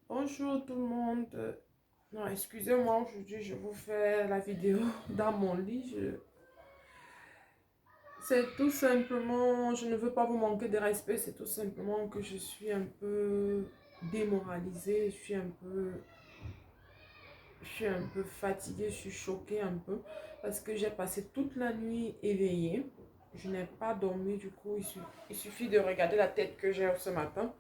Bonjour tout le monde. Non, excusez-moi, aujourd'hui je vous fais la vidéo dans mon lit. C'est tout simplement, je ne veux pas vous manquer de respect, c'est tout simplement que je suis un peu démoralisée, je suis un peu fatiguée, je suis choquée un peu parce que j'ai passé toute la nuit éveillée. Je n'ai pas dormi, du coup il suffit de regarder la tête que j'ai ce matin.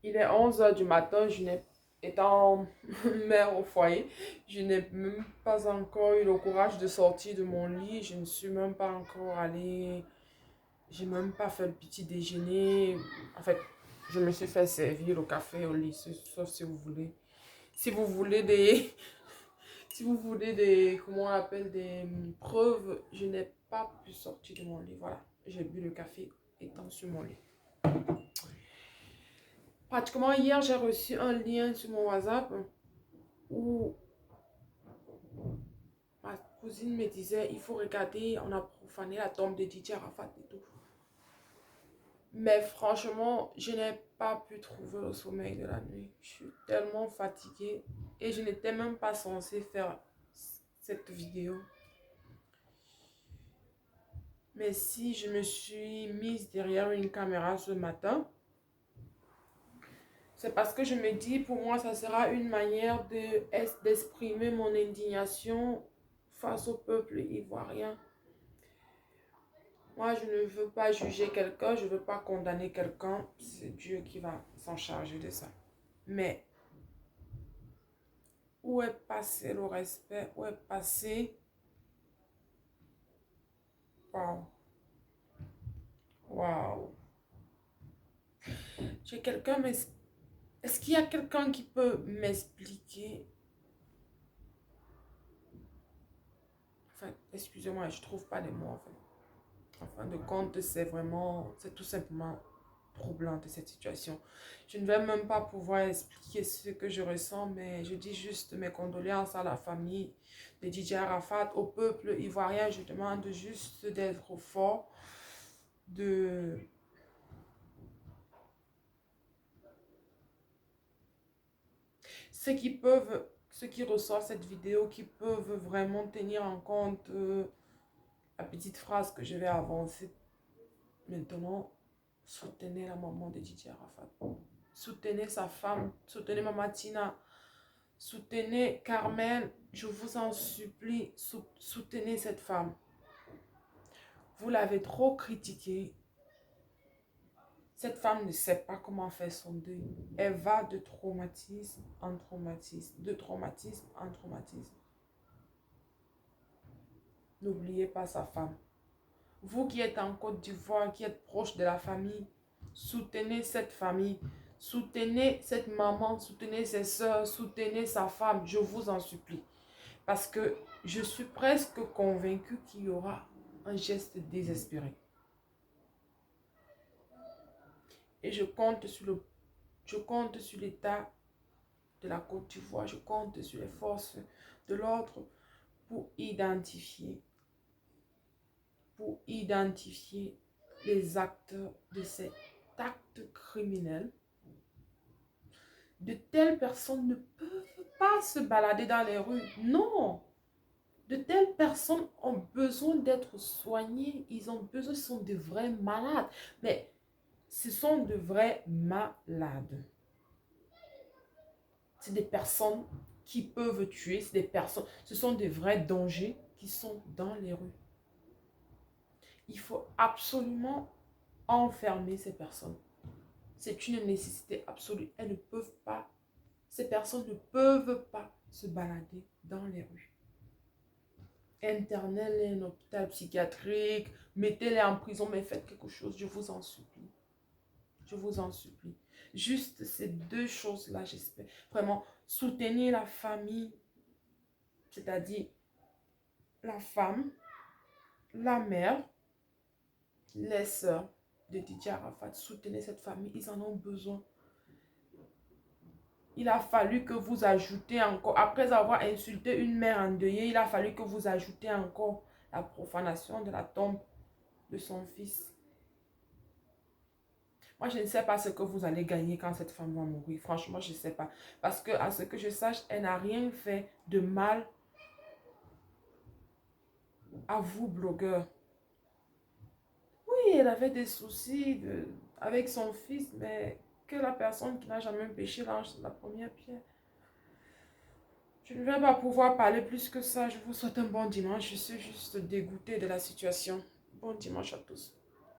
Il est 11 h du matin, étant mère au foyer, je n'ai même pas encore eu le courage de sortir de mon lit. Je ne suis même pas encore allée, j'ai même pas fait le petit déjeuner. En fait, je me suis fait servir le café au lit, sauf si vous voulez. Si vous voulez des, si vous voulez des, comment on appelle, des preuves, je n'ai pas pu sortir de mon lit. Voilà, j'ai bu le café étant sur mon lit. Pratiquement hier, j'ai reçu un lien sur mon WhatsApp où ma cousine me disait, il faut regarder, on a profané la tombe de Didier Arafat et tout. Mais franchement, je n'ai pas pu trouver le sommeil de la nuit. Je suis tellement fatiguée et je n'étais même pas censée faire cette vidéo. Mais si je me suis mise derrière une caméra ce matin, c'est parce que je me dis, pour moi, ça sera une manière d'exprimer mon indignation face au peuple ivoirien. Moi, je ne veux pas juger quelqu'un, je ne veux pas condamner quelqu'un. C'est Dieu qui va s'en charger de ça. Mais où est passé le respect? Où est passé... Waouh. Waouh. J'ai quelqu'un, mais est-ce qu'il y a quelqu'un qui peut m'expliquer? Enfin, excusez-moi, je ne trouve pas les mots en fait. En fin de compte, c'est tout simplement troublant de cette situation. Je ne vais même pas pouvoir expliquer ce que je ressens, mais je dis juste mes condoléances à la famille de Didier Arafat, au peuple ivoirien. Je demande juste d'être fort, de... ceux qui reçoivent cette vidéo, qui peuvent vraiment tenir en compte la petite phrase que je vais avancer maintenant. Soutenez la maman de Didier Arafat. Soutenez sa femme, soutenez Mama Tina, soutenez Carmel, je vous en supplie, soutenez cette femme. Vous l'avez trop critiquée. Cette femme ne sait pas comment faire son deuil. Elle va de traumatisme en traumatisme, de traumatisme en traumatisme. N'oubliez pas sa femme. Vous qui êtes en Côte d'Ivoire, qui êtes proche de la famille, soutenez cette famille. Soutenez cette maman, soutenez ses soeurs, soutenez sa femme, je vous en supplie. Parce que je suis presque convaincue qu'il y aura un geste désespéré. Et je compte sur l'État de la Côte d'Ivoire, je compte sur les forces de l'ordre pour identifier les acteurs de cet acte criminel. De telles personnes ne peuvent pas se balader dans les rues. Non! De telles personnes ont besoin d'être soignées. Ils ont besoin, ce sont de vrais malades. Mais ce sont de vrais malades. C'est des personnes qui peuvent tuer. C'est des personnes, ce sont des vrais dangers qui sont dans les rues. Il faut absolument enfermer ces personnes. C'est une nécessité absolue. Elles ne peuvent pas, ces personnes ne peuvent pas se balader dans les rues. Internez-les en hôpital psychiatrique, mettez-les en prison, mais faites quelque chose, je vous en supplie. Je vous en supplie. Juste ces deux choses-là, j'espère. Vraiment, soutenir la famille, c'est-à-dire la femme, la mère, les sœurs de Didier Arafat. Soutenez cette famille, ils en ont besoin. Il a fallu que vous ajoutez encore, après avoir insulté une mère endeuillée, il a fallu que vous ajoutez encore la profanation de la tombe de son fils. Moi, je ne sais pas ce que vous allez gagner quand cette femme va mourir. Franchement, je ne sais pas. Parce que, à ce que je sache, elle n'a rien fait de mal à vous, blogueur. Oui, elle avait des soucis avec son fils, mais que la personne qui n'a jamais péché lance la première pierre. Je ne vais pas pouvoir parler plus que ça. Je vous souhaite un bon dimanche. Je suis juste dégoûtée de la situation. Bon dimanche à tous.